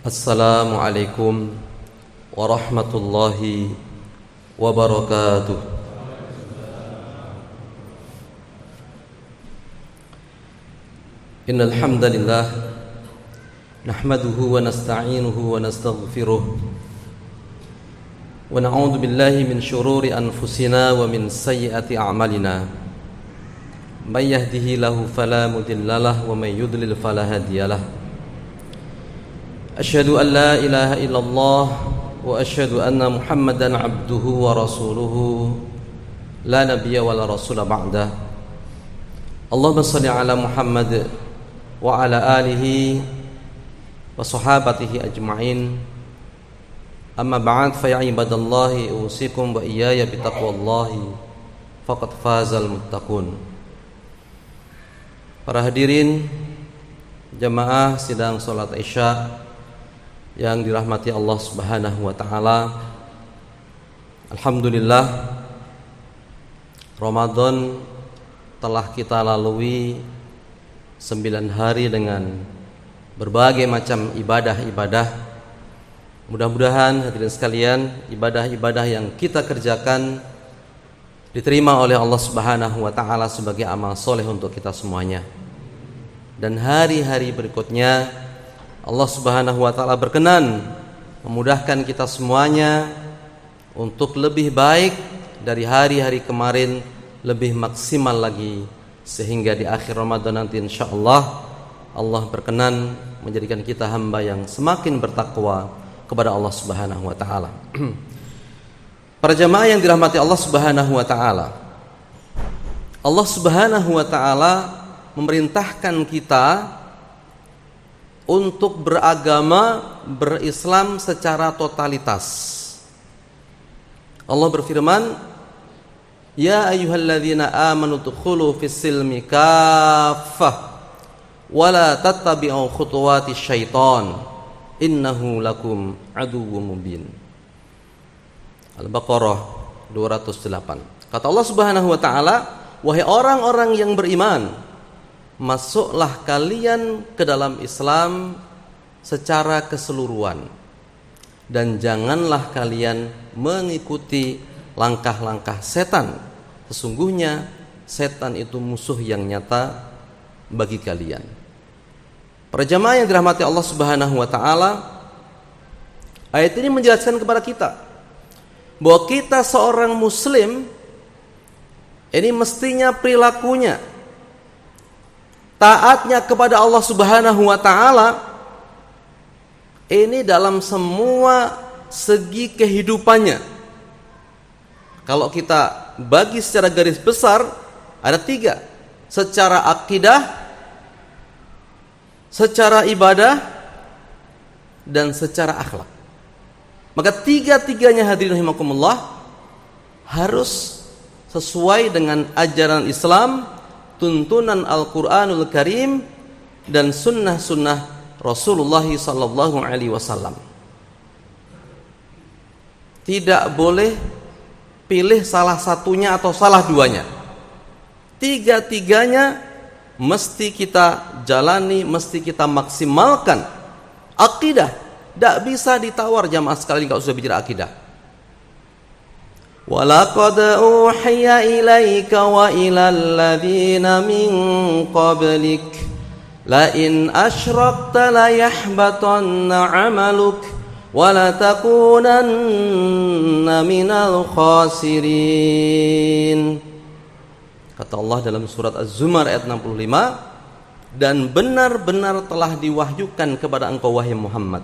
Assalamualaikum warahmatullahi wabarakatuh. Innal hamdalillah nahmaduhu wa nasta'inuhu wa nastaghfiruh wa na'udzu billahi min shururi anfusina wa min sayyiati a'malina. May yahdihillahu fala mudhillalah wa may yudlil fala hadiyalah. Asyhadu an la ilaha illallah wa asyhadu anna Muhammadan abduhu wa rasuluhu la nabiyya wa la rasula ba'dah. Allahumma shalli ala Muhammad wa ala alihi wa sahabatihi ajma'in. Amma ba'd, fa ya ibadallahi usikum wa iyaya bitaqwallahi faqad fazal muttaqun. Para hadirin jamaah sidang salat Isya yang dirahmati Allah Subhanahu wa taala. Alhamdulillah, Ramadan telah kita lalui 9 hari dengan berbagai macam ibadah-ibadah. Mudah-mudahan hadirin sekalian, ibadah-ibadah yang kita kerjakan diterima oleh Allah Subhanahu wa taala sebagai amal soleh untuk kita semuanya. Dan hari-hari berikutnya Allah Subhanahu wa taala berkenan memudahkan kita semuanya untuk lebih baik dari hari-hari kemarin, lebih maksimal lagi, sehingga di akhir Ramadan nanti insyaallah Allah berkenan menjadikan kita hamba yang semakin bertakwa kepada Allah Subhanahu wa taala. Para jamaah yang dirahmati Allah Subhanahu wa taala, Allah Subhanahu wa taala memerintahkan kita untuk beragama, berislam secara totalitas. Allah berfirman, ya ayyuhalladzina amanu dukhulu fis-silmi kaffah wa la tattabi'u khutuwatis syaitan innahu lakum aduwwum mubin. Al-Baqarah 208. Kata Allah Subhanahu wa taala, wahai orang-orang yang beriman, masuklah kalian ke dalam Islam secara keseluruhan, dan janganlah kalian mengikuti langkah-langkah setan. Sesungguhnya setan itu musuh yang nyata bagi kalian. Para jamaah yang dirahmati Allah Subhanahu wa taala, ayat ini menjelaskan kepada kita bahwa kita seorang muslim ini mestinya perilakunya, taatnya kepada Allah Subhanahu wa taala ini dalam semua segi kehidupannya. Kalau kita bagi secara garis besar ada 3: secara akidah, secara ibadah, dan secara akhlak. Maka 3-tiganya hadirin rahimakumullah harus sesuai dengan ajaran Islam, tuntunan Al-Quranul Karim, dan sunnah-sunnah Rasulullah sallallahu alaihi wasallam. Tidak boleh pilih salah satunya atau salah duanya. 3-tiganya mesti kita jalani, mesti kita maksimalkan. Akidah tidak bisa ditawar jamaah sekalian kalau sudah bicara akidah. وَلَقَدْ أُوحِيَ إِلَيْكَ وَإِلَى الَّذِينَ مِنْ قَبْلِكَ لَئِنْ أَشْرَكْتَ لَيَحْبَطَنَّ عَمَلُكَ وَلَتَكُونَنَّ مِنَ الْخَاسِرِينَ. Kata Allah dalam surat Az-Zumar ayat 65, dan benar-benar telah diwahyukan kepada engkau wahai Muhammad,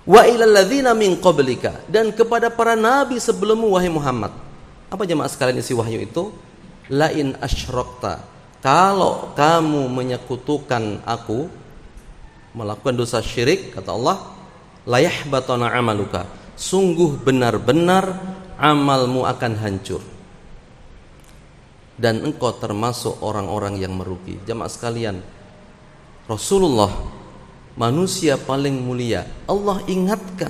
wa ilal ladzina min qablika, dan kepada para nabi sebelummu wahai Muhammad. Apa jemaah sekalian isi wahyu itu? La in asyrakta, kalau kamu menyekutukan aku, melakukan dosa syirik, kata Allah, la yahbatana amaluka, sungguh benar-benar amalmu akan hancur, dan engkau termasuk orang-orang yang merugi. Jemaah sekalian, Rasulullah manusia paling mulia, Allah ingatkan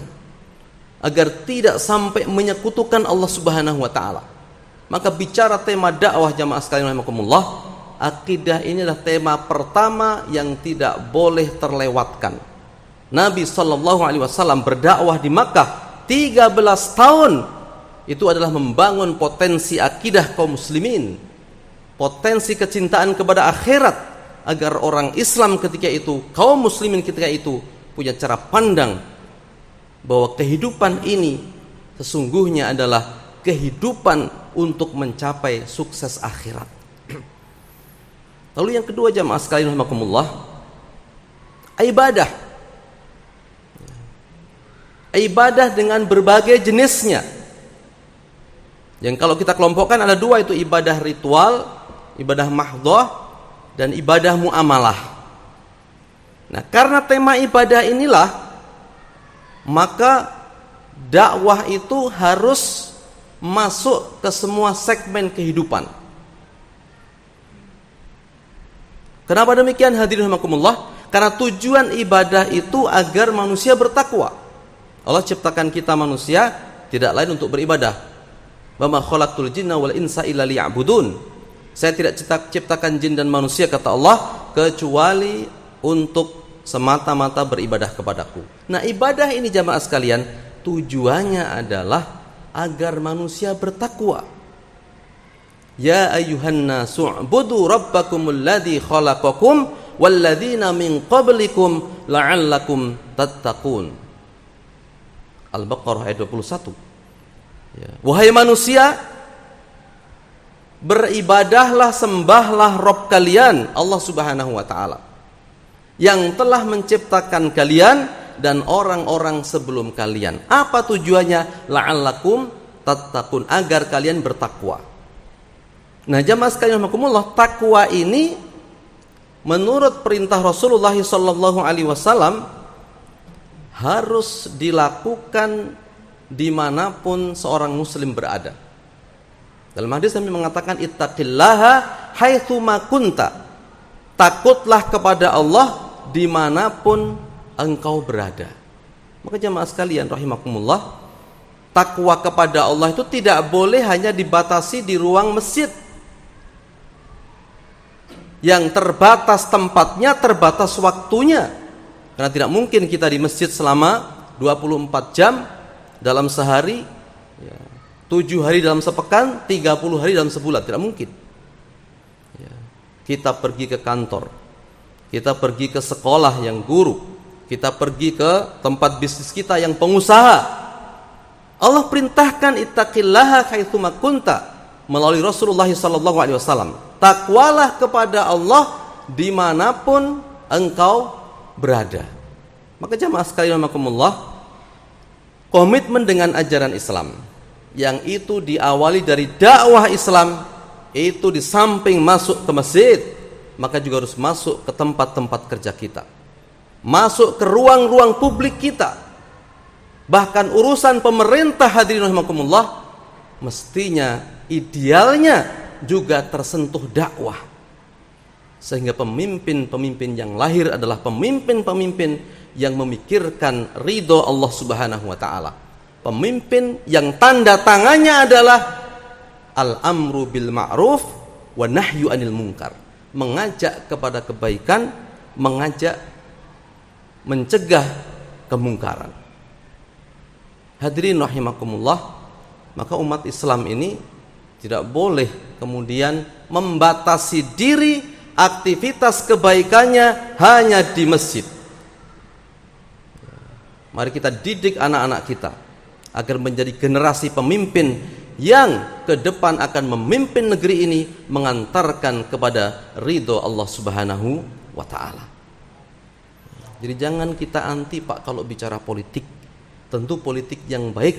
agar tidak sampai menyekutukan Allah Subhanahu wa taala. Maka bicara tema dakwah jamaah sekalian rahimakumullah, akidah ini adalah tema pertama yang tidak boleh terlewatkan. Nabi SAW berdakwah di Makkah 13 tahun. Itu adalah membangun potensi akidah kaum muslimin, potensi kecintaan kepada akhirat, agar orang Islam ketika itu, kaum muslimin ketika itu punya cara pandang bahwa kehidupan ini sesungguhnya adalah kehidupan untuk mencapai sukses akhirat. Lalu yang kedua, jamaah sekalian rahimakumullah, ibadah. Ibadah dengan berbagai jenisnya. Yang kalau kita kelompokkan ada dua, itu ibadah ritual, ibadah mahdhah, dan ibadah muamalah. Nah, karena tema ibadah inilah, maka dakwah itu harus masuk ke semua segmen kehidupan. Kenapa demikian, hadirin rahimakumullah? Karena tujuan ibadah itu agar manusia bertakwa. Allah ciptakan kita manusia tidak lain untuk beribadah. Wa ma khalaqtul jinna wal insa illa liya'budun. Saya tidak ciptakan jin dan manusia, kata Allah, kecuali untuk semata-mata beribadah kepadaku. Nah, ibadah ini jamaah sekalian, tujuannya adalah agar manusia bertakwa. Ya ayyuhan nasu u'budu rabbakumul ladzi khalaqakum walladzina min qablikum la'allakum tattaqun. Al-Baqarah ayat 21. Ya. Wahai manusia, beribadahlah, sembahlah Rabb kalian, Allah Subhanahu wa taala, yang telah menciptakan kalian dan orang-orang sebelum kalian. Apa tujuannya? La'allakum tattaqun, agar kalian bertakwa. Nah, jamaah sekalian rahimakumullah, takwa ini menurut perintah Rasulullah sallallahu alaihi wasallam harus dilakukan dimanapun seorang muslim berada. Dalam hadis Nabi mengatakan, ittaqillaha haitsu ma kunta, takutlah kepada Allah dimanapun engkau berada. Maka jamaah sekalian rahimakumullah, takwa kepada Allah itu tidak boleh hanya dibatasi di ruang masjid yang terbatas tempatnya, terbatas waktunya. Karena tidak mungkin kita di masjid selama 24 jam dalam sehari, 7 hari dalam sepekan, 30 hari dalam sebulan. Tidak mungkin. Kita pergi ke kantor, kita pergi ke sekolah yang guru, kita pergi ke tempat bisnis kita yang pengusaha. Allah perintahkan ittaqillaha haitsu ma kunta melalui Rasulullah SAW. Takwalah kepada Allah dimanapun engkau berada. Maka jamaah sekalian rahimakumullah, komitmen dengan ajaran Islam yang itu diawali dari dakwah Islam, itu di samping masuk ke masjid, maka juga harus masuk ke tempat-tempat kerja kita, masuk ke ruang-ruang publik kita. Bahkan urusan pemerintah, hadirin rahimakumullah, mestinya idealnya juga tersentuh dakwah. Sehingga pemimpin-pemimpin yang lahir adalah pemimpin-pemimpin yang memikirkan ridho Allah Subhanahu wa ta'ala. Pemimpin yang tanda tangannya adalah al-amru bil ma'ruf wa nahyu anil munkar. Mengajak kepada kebaikan, mencegah kemungkaran. Hadirin rahimakumullah, maka umat Islam ini tidak boleh kemudian membatasi diri, aktivitas kebaikannya hanya di masjid. Mari kita didik anak-anak kita agar menjadi generasi pemimpin yang ke depan akan memimpin negeri ini, mengantarkan kepada ridho Allah Subhanahu wa ta'ala. Jadi jangan kita anti, Pak, kalau bicara politik. Tentu politik yang baik,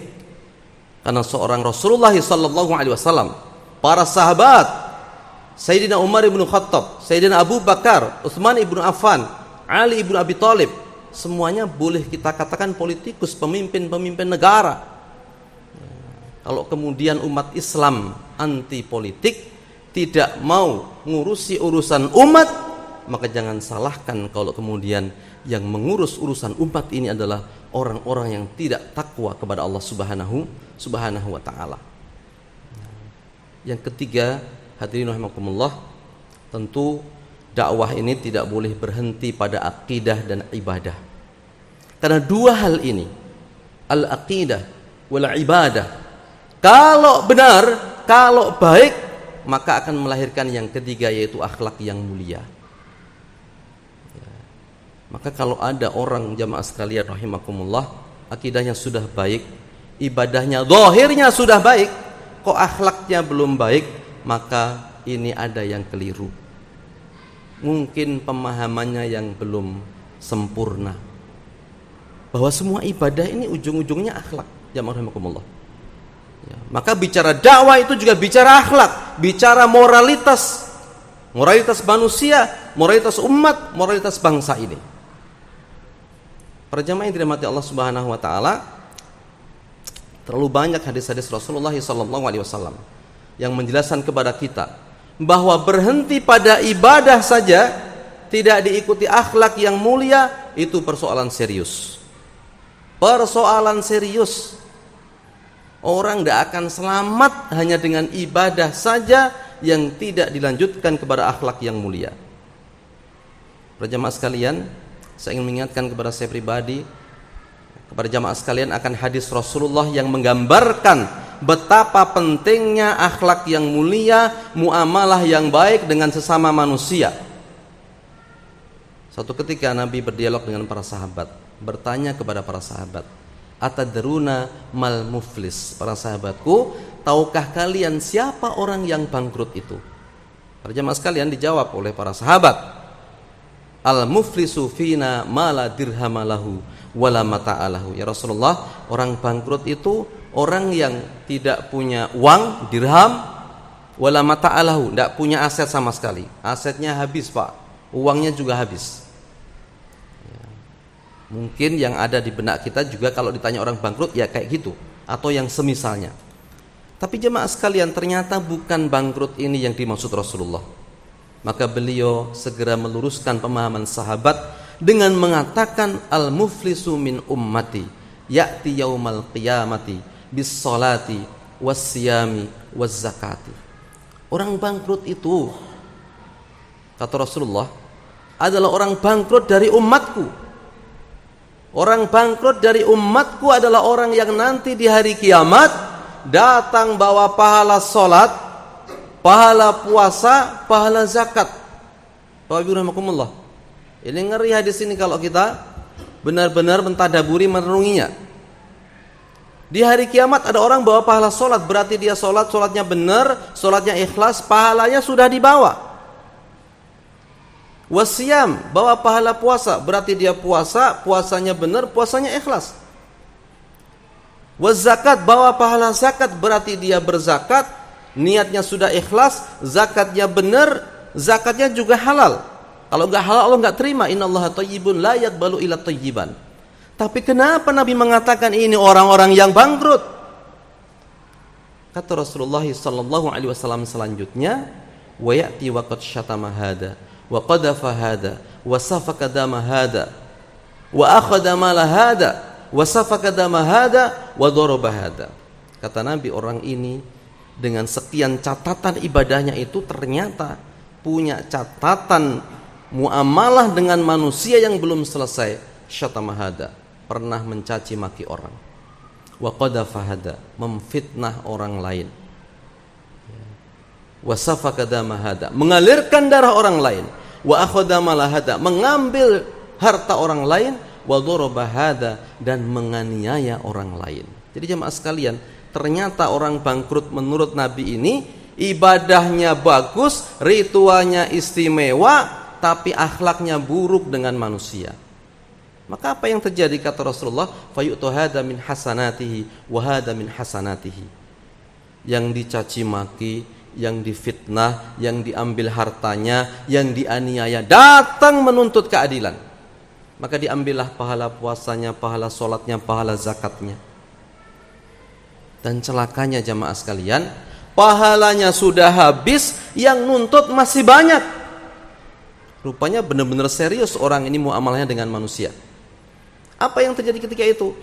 karena seorang Rasulullah SAW, para sahabat, Sayyidina Umar ibn Khattab, Sayyidina Abu Bakar, Utsman ibn Affan, Ali ibn Abi Thalib, semuanya boleh kita katakan politikus, pemimpin-pemimpin negara. Kalau kemudian umat Islam anti politik, tidak mau ngurusi urusan umat, maka jangan salahkan kalau kemudian yang mengurus urusan umat ini adalah orang-orang yang tidak takwa kepada Allah Subhanahu wa ta'ala. Yang ketiga, hadirin rahimakumullah, tentu dakwah ini tidak boleh berhenti pada akidah dan ibadah. Karena dua hal ini, al-aqidah wal ibadah, kalau benar, kalau baik, maka akan melahirkan yang ketiga, yaitu akhlak yang mulia. Maka kalau ada orang, jamaah sekalian rahimakumullah, akidahnya sudah baik, ibadahnya, zahirnya sudah baik, kok akhlaknya belum baik, maka ini ada yang keliru. Mungkin pemahamannya yang belum sempurna, bahwa semua ibadah ini ujung-ujungnya akhlak, jamaah rahimakumullah. Ya, maka bicara dakwah itu juga bicara akhlak, bicara moralitas, moralitas manusia, moralitas umat, moralitas bangsa ini. Para jamaah yang dirahmati Allah Subhanahu wa taala, terlalu banyak hadis-hadis Rasulullah SAW yang menjelaskan kepada kita bahwa berhenti pada ibadah saja, tidak diikuti akhlak yang mulia, itu persoalan serius. Persoalan serius. Orang tidak akan selamat hanya dengan ibadah saja yang tidak dilanjutkan kepada akhlak yang mulia. Para jamaah sekalian, saya ingin mengingatkan kepada saya pribadi, kepada jamaah sekalian, akan hadis Rasulullah yang menggambarkan betapa pentingnya akhlak yang mulia, muamalah yang baik dengan sesama manusia. Suatu ketika Nabi berdialog dengan para sahabat, bertanya kepada para sahabat, atadruna mal muflis, para sahabatku, tahukah kalian siapa orang yang bangkrut itu? Para jamaah sekalian, dijawab oleh para sahabat, al muflisu fina mala dirhamalahu wala mata'alahu. Ya Rasulullah, orang bangkrut itu orang yang tidak punya uang, dirham, wala mata'alahu, tidak punya aset sama sekali. Asetnya habis, Pak, uangnya juga habis. Mungkin yang ada di benak kita juga kalau ditanya orang bangkrut, ya kayak gitu, atau yang semisalnya. Tapi jemaah sekalian, ternyata bukan bangkrut ini yang dimaksud Rasulullah. Maka beliau segera meluruskan pemahaman sahabat dengan mengatakan, al-muflisu min ummati ya'ti yaumal qiyamati bis salati was siyami was zakati. Orang bangkrut itu, kata Rasulullah, adalah orang bangkrut dari umatku. Orang bangkrut dari umatku adalah orang yang nanti di hari kiamat datang bawa pahala salat, pahala puasa, pahala zakat. Bapak Ibu rahimakumullah. Ini ngeri hadis ini kalau kita benar-benar mentadaburi, merenunginya. Di hari kiamat ada orang bawa pahala salat, berarti dia salat, salatnya benar, salatnya ikhlas, pahalanya sudah dibawa. Wasiyam, bawa pahala puasa, berarti dia puasa, puasanya benar, puasanya ikhlas. Wazakat, bawa pahala zakat, berarti dia berzakat, niatnya sudah ikhlas, zakatnya benar, zakatnya juga halal. Kalau enggak halal Allah enggak terima. Innallaha thayyibun la yaqbalu illa thayyiban. Tapi kenapa Nabi mengatakan ini orang-orang yang bangkrut? Kata Rasulullah sallallahu alaihi wasallam selanjutnya, wa ya'ti wa qad syatama hada wa qadafa hada wa safaka dama hada wa akhadha mala hada wa safaka dama hada wa daraba hada. Kata Nabi, orang ini dengan sekian catatan ibadahnya itu ternyata punya catatan muamalah dengan manusia yang belum selesai. Syatama hada, pernah mencaci maki orang, wa qadafa hada, memfitnah orang lain, wa safaka dama hada, mengalirkan darah orang lain, wa akhadha mala hada, mengambil harta orang lain, wa daraba hada, dan menganiaya orang lain. Jadi jemaah sekalian, ternyata orang bangkrut menurut Nabi ini ibadahnya bagus, ritualnya istimewa, tapi akhlaknya buruk dengan manusia. Maka apa yang terjadi, kata Rasulullah, fayu'tu hada min hasanatihi wa hada min hasanatihi. Yang dicaci maki, yang difitnah, yang diambil hartanya, yang dianiaya, datang menuntut keadilan. Maka diambillah pahala puasanya, pahala sholatnya, pahala zakatnya. Dan celakanya jamaah sekalian, pahalanya sudah habis, yang nuntut masih banyak. Rupanya benar-benar serius orang ini muamalahnya dengan manusia. Apa yang terjadi ketika itu?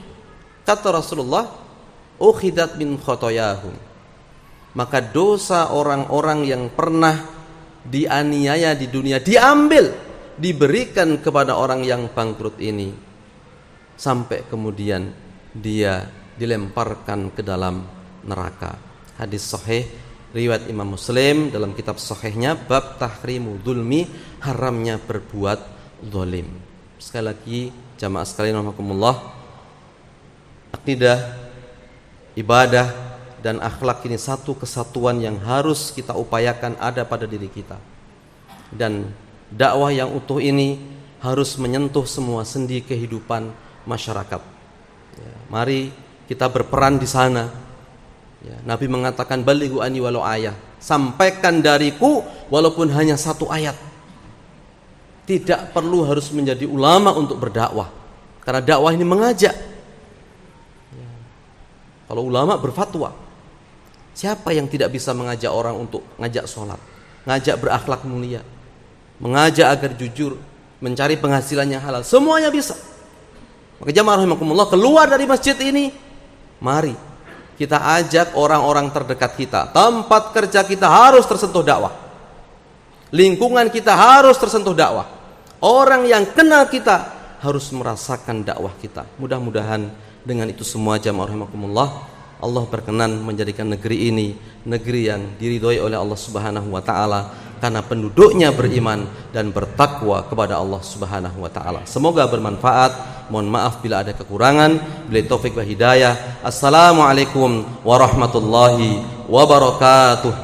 Kata Rasulullah, ukhidat min khotoyahum. Maka dosa orang-orang yang pernah dianiaya di dunia diambil, diberikan kepada orang yang bangkrut ini. sampai kemudian dia dilemparkan ke dalam neraka. Hadis sahih riwayat Imam Muslim dalam kitab sahihnya bab tahrimu dzulmi, haramnya berbuat zalim. Sekali lagi jamaah sekalian rahimakumullah, akidah, ibadah dan akhlak ini satu kesatuan yang harus kita upayakan ada pada diri kita. Dan dakwah yang utuh ini harus menyentuh semua sendi kehidupan masyarakat. Ya, mari kita berperan di sana. Ya, Nabi mengatakan balighu anni walau ayah, sampaikan dariku walaupun hanya satu ayat. Tidak perlu harus menjadi ulama untuk berdakwah, karena dakwah ini mengajak. Ya. Kalau ulama berfatwa, siapa yang tidak bisa mengajak orang untuk ngajak sholat, ngajak berakhlak mulia, mengajak agar jujur, mencari penghasilan yang halal, semuanya bisa. Maka jamaah rahimakumullah, keluar dari masjid ini, mari kita ajak orang-orang terdekat kita, tempat kerja kita harus tersentuh dakwah, lingkungan kita harus tersentuh dakwah, orang yang kenal kita harus merasakan dakwah kita. Mudah-mudahan dengan itu semua jamaah rahimakumullah, Allah berkenan menjadikan negeri ini negeri yang diridhoi oleh Allah Subhanahu wa taala, karena penduduknya beriman dan bertakwa kepada Allah Subhanahu wa taala. Semoga bermanfaat. Mohon maaf bila ada kekurangan. Billahi taufik wa hidayah. Assalamualaikum warahmatullahi wabarakatuh.